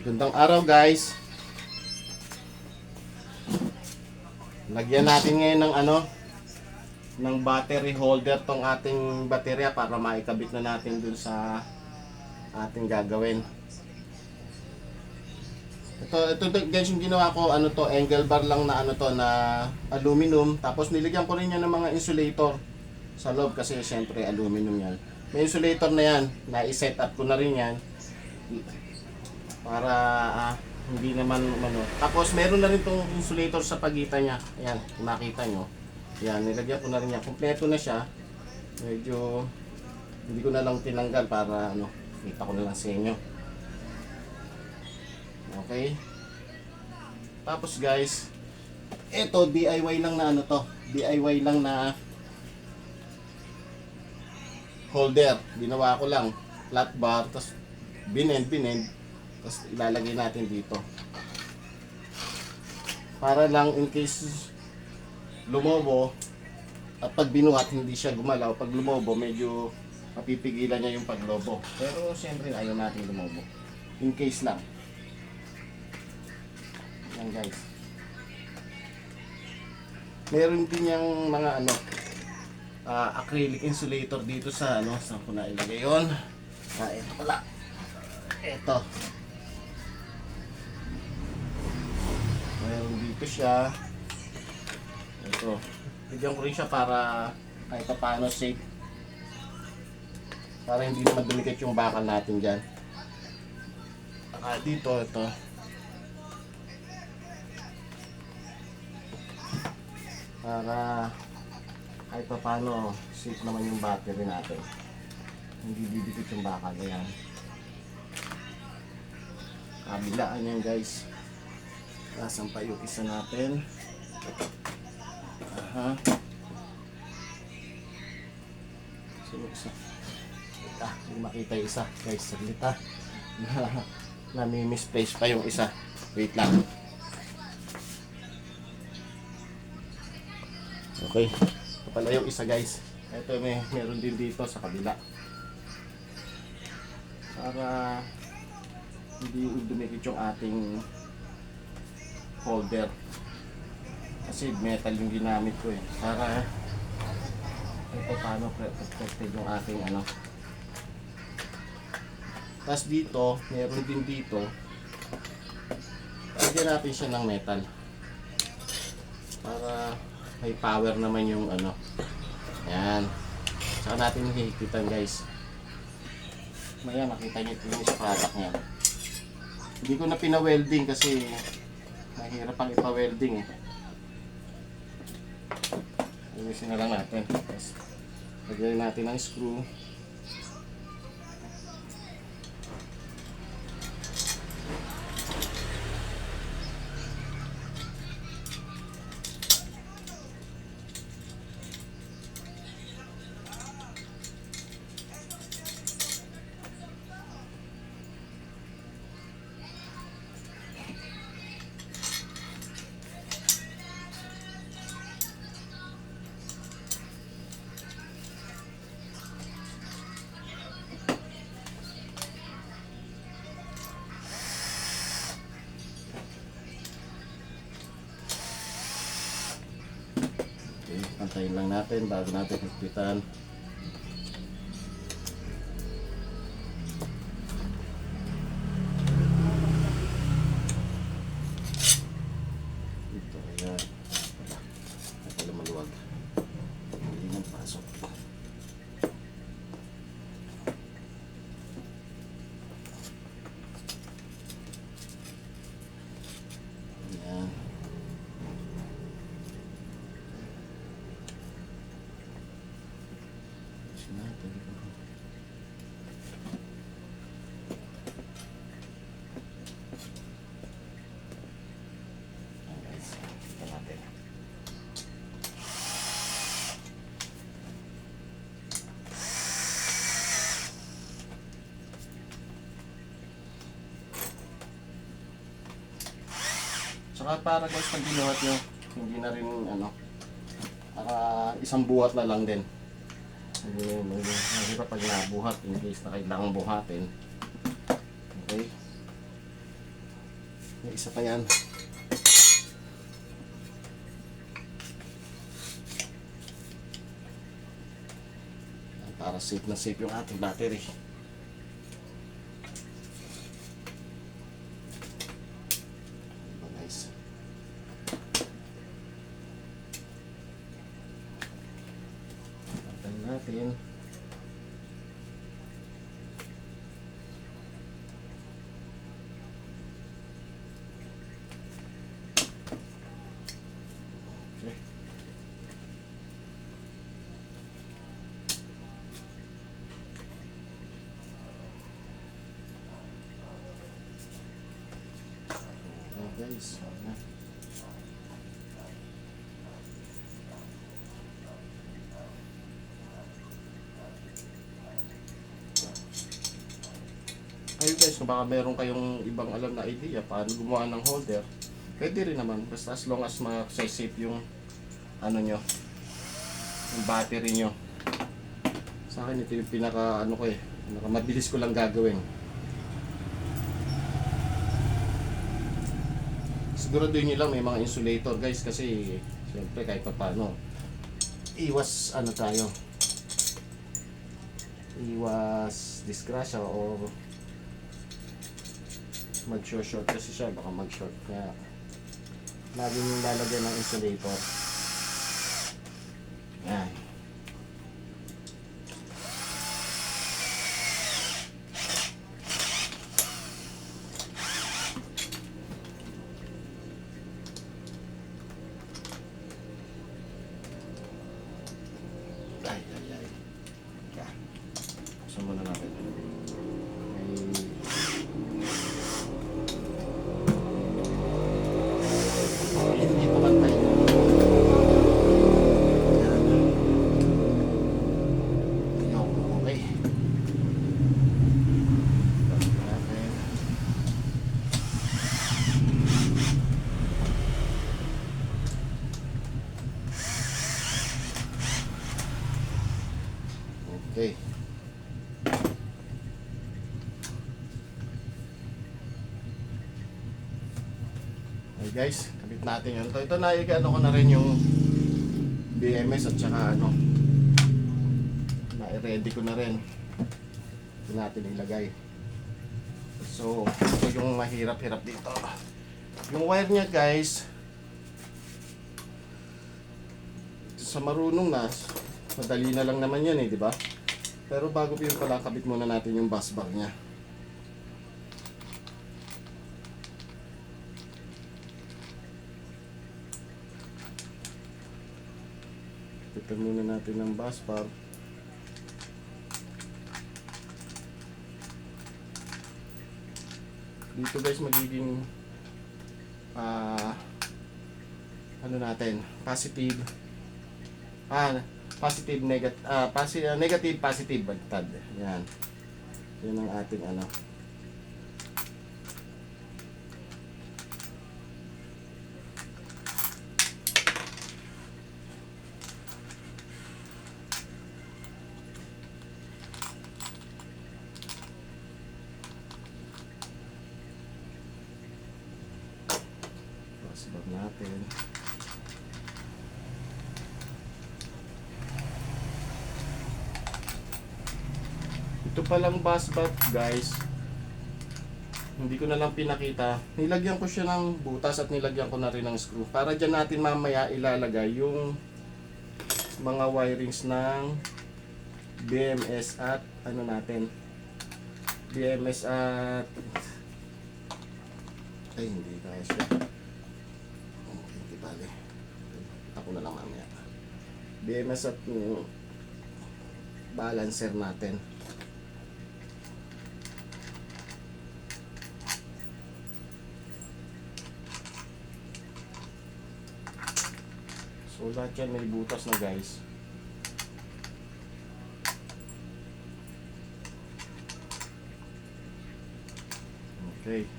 Gandang araw guys. Lagyan natin ngayon ng ng battery holder tong ating baterya para maikabit na natin dun sa ating gagawin. Ito guys yung ginawa ko, angle bar lang na na aluminum, tapos nilagyan ko rin yan ng mga insulator sa loob kasi syempre aluminum yan. May insulator na yan, na-set up ko na rin yan para hindi naman Tapos meron na rin tong insulator sa pagitan niya. Ayan, kung makita nyo. Ayan, nilagyan ko na rin yan. Kompleto na siya. Medyo hindi ko na lang tinanggal para kita ko na lang sa inyo. Okay. Tapos guys, eto DIY lang na DIY lang na holder. Ginawa ko lang flat bar, tapos binend, tapos ilalagay natin dito. Para lang in case lumobo at pag binuhat hindi siya gumalaw. Pag lumobo medyo mapipigilan niya yung paglobo. Pero siyempre ayaw natin lumobo. In case lang. Yan guys. Meron din yung mga acrylic insulator dito sa saan ko na ilagay yun. Ito pala. Ito. Meron dito siya. Ito. Bigyan ko rin siya para kahit paano safe. Para hindi na madumikit yung bakal natin dyan. Dito, ito. Para kahit paano safe naman yung battery natin. Hindi didikit yung bakal na yan. Kabilaan yan guys. Nasaan pa yung isa natin? Sino isa? Hindi makita yung isa guys. Saglit nami-misplace pa yung isa. Wait lang. Okay. Ito pala yung isa guys. Ito meron din dito sa kabila. Para hindi dumikit yung ating holder. Kasi metal yung ginamit ko para ito paano protected yung ating Tapos dito, meron din dito. Lagyan natin siya ng metal. Para may power naman yung Ayan. Saka natin hihigitan guys. Maya makita nyo yung sa product niya. Hindi ko na pina-welding kasi mahirap pang ipa-welding Ayusin na lang natin. Tapos lagyan natin ng screw. Pantayin lang natin bago natin higpitan. Ito kaya ito lumaluwag. Hindi nang pasok. Ayan. Saka para guys pag binuhat nyo, hindi na rin isang buhat na lang din. Mahirap pag nabuhat in case na kailangan buhatin. Okay. May isa pa yan. Para safe na safe yung ating battery. Nice. Patayin natin. Okay. Guys, ayan. Ayun guys, kung baka meron kayong ibang alam na idea paano gumawa ng holder, pwede rin naman, basta as long as ma-safe yung ano nyo, yung battery nyo. Sa akin ito yung pinaka ano ko pinaka mabilis ko lang gagawin. Siguraduhin nyo lang may mga insulator guys, kasi siyempre kahit pa paano iwas ano tayo, iwas disgrasya o mag-short kasi siya, baka mag-short kaya lagi nyo lalagyan ng insulator. Yan. Buksan muna natin. Hindi po bantay. Okay. Bantay natin. Okay. Okay guys, kabit natin yun. Ito na-ano ko na rin yung BMS at saka ano, na-ready ko na rin. Ito natin ilagay. So, ito yung mahirap-hirap dito. Yung wire niya guys, sa marunong na, madali na lang naman yan di ba? Pero bago yun pala, kabit muna natin yung bus bar niya. Kabitan muna natin ng bus bar. Dito guys magiging ano natin, positive positive negative positive baliktad. Yan. Yan ang ating ano. Pasbag natin. Ito palang bus bar guys, hindi ko na lang pinakita. Nilagyan ko siya ng butas at nilagyan ko na rin ng screw. Para dyan natin mamaya ilalagay yung mga wirings ng BMS at ano natin, BMS at ay hindi kaya siya. Okay, hindi bale. Ako na lang mamaya. BMS at balancer natin. So lahat yan may butas na guys. Okay.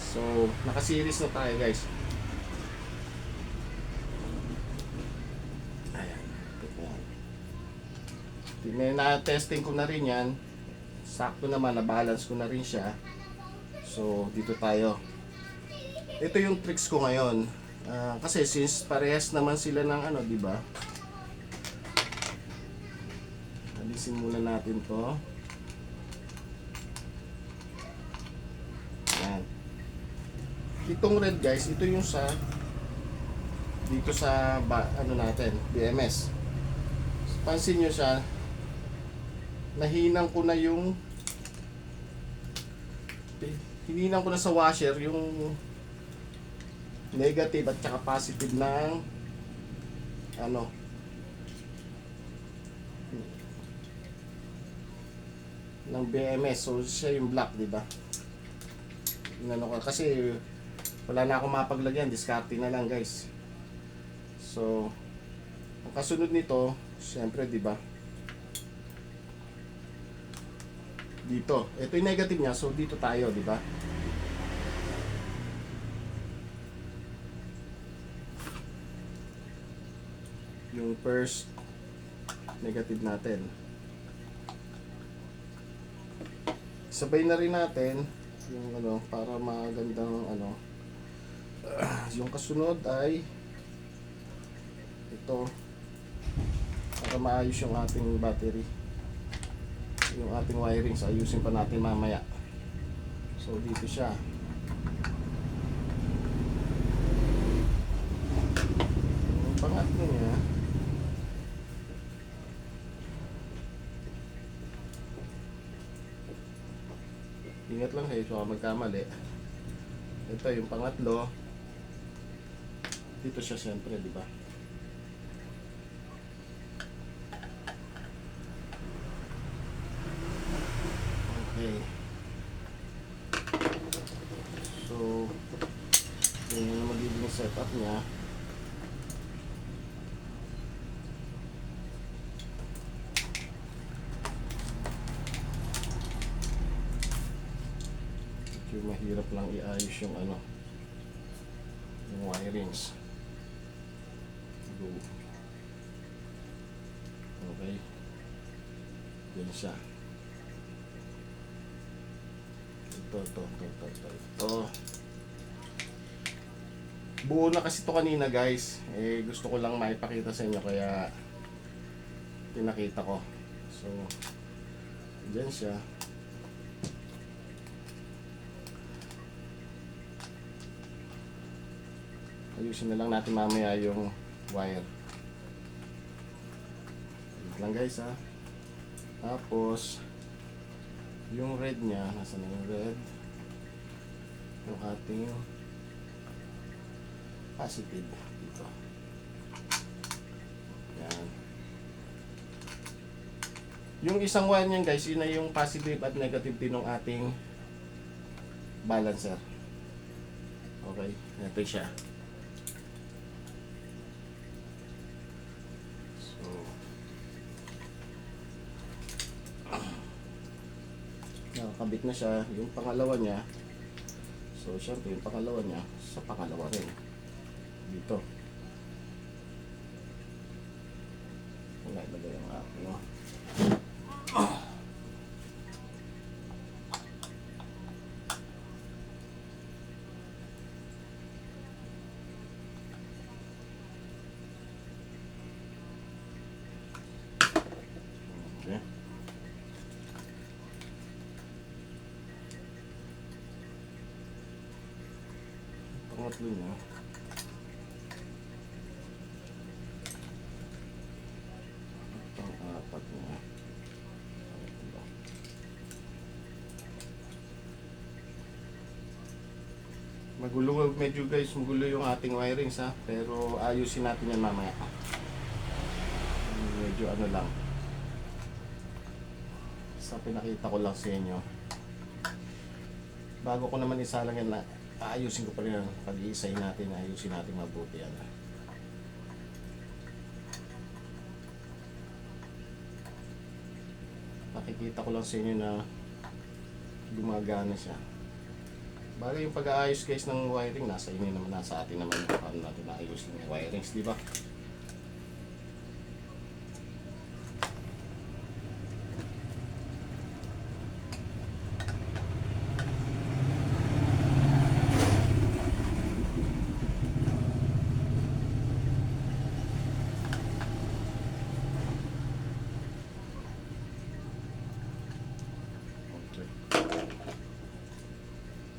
So naka-series na tayo guys. Ayan. Tingnan na, testing ko na rin yan. sakto naman, na-balance ko na rin siya. So, dito tayo. Ito yung tricks ko ngayon. Kasi since parehas naman sila ng ano, di ba? Alisin muna natin to. Yan. Itong red guys, ito yung sa dito sa ano natin, BMS. Pansin nyo siya, nahinang ko na yung hininang ko na sa washer yung negative at saka positive ng ano ng BMS. So siya yung black, di ba? Inano ko kasi wala na akong mapaglagyan, diskarte na lang guys. So ang kasunod nito, syempre, di ba? Dito, ito yung negative niya, so dito tayo, di ba? Yung first negative natin. Sabay na rin natin yung ano para magandang ano. Yung kasunod ay ito para maayos yung ating battery. Yung ating wirings ayusin pa natin mamaya. So dito siya. Yung pangatlo niya, ingat lang kayo so magkamali. Ito yung pangatlo. Dito siya siyempre, di ba? Okay. So, yun yung magiging setup niya. Mahirap lang iayos yung ano yung wirings. Okay, yan siya. Ito buo na kasi to kanina guys, gusto ko lang maipakita sa inyo kaya pinakita ko. So dyan siya. Ayusin na lang natin mamaya yung wire. Wait lang guys ha. Tapos yung red niya, nasaan na yung red? Yung ating positive dito. Yan. Yung isang wire niyan guys, yun na yung positive at negative din ng ating balancer. Okay, ito siya. Nakakabit na siya. Yung pangalawa niya, so syempre yung pangalawa niya sa pangalawa rin dito. Wala ilagay yung aking okay. Pangatlo niya, pang-apat niya, magulo medyo guys, magulo yung ating wirings ha, pero ayusin natin yan mamaya. Medyo ano lang, sa pinakita ko lang sa inyo. Bago ko naman isalang yan, ayusin ko pa rin ang pag-iisay natin, ayusin natin mabuti yan. Nakikita ko lang sa inyo na gumagana siya. Bagay yung pag-aayos guys ng wiring, nasa inyo naman, nasa atin naman yung paano natin naayos ng wirings, di ba?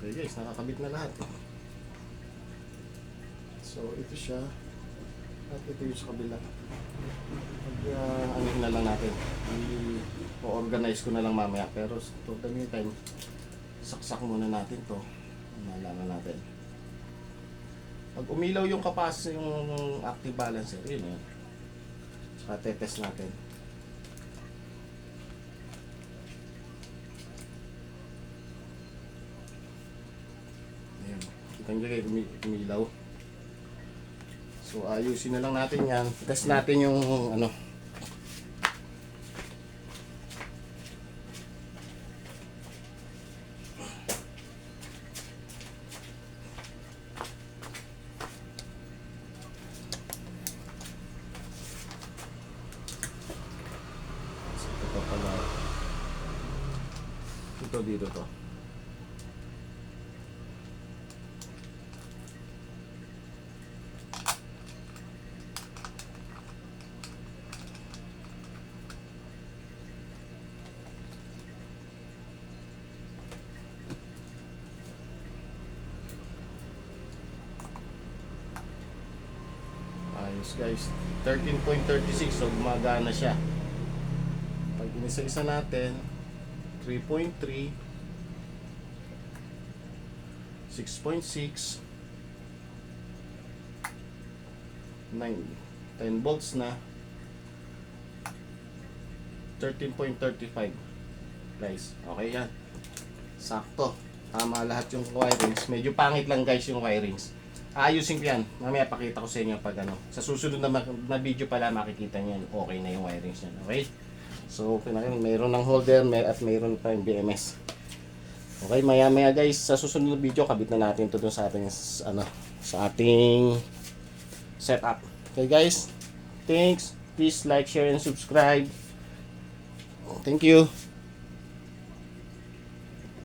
Okay guys, nakakabit na lahat. So ito siya. At ito yung sa kabila. Ano na lang natin. I-organize ko na lang mamaya. Pero to the meantime, saksak muna natin to. Nalaman natin. Pag umilaw yung kapas, yung active balancer, yun yun. Saka tetest natin. Ayan. Kita nyo kayo umilaw. So ayusin na lang natin yan. Test natin yung ano. So, ito pala. Ito dito to. Ayos guys, 13.36, so gumagana siya. Pag inisa-isa natin, 3.3, 6.6, 9, 10 volts na, 13.35 guys. Okay yan, sakto, tama lahat yung wirings. Medyo pangit lang guys yung wirings. Ayusin ko yan. Mamaya pakita ko sa inyo pag ano. Sa susunod na video pala makikita niyo okay na yung wirings niyan. Okay? So, mayroon ng holder at mayroon pa yung BMS. Okay, maya guys, sa susunod na video kabit na natin ito dun sa ating ano, sa ating setup. Okay guys? Thanks. Please like, share and subscribe. Thank you.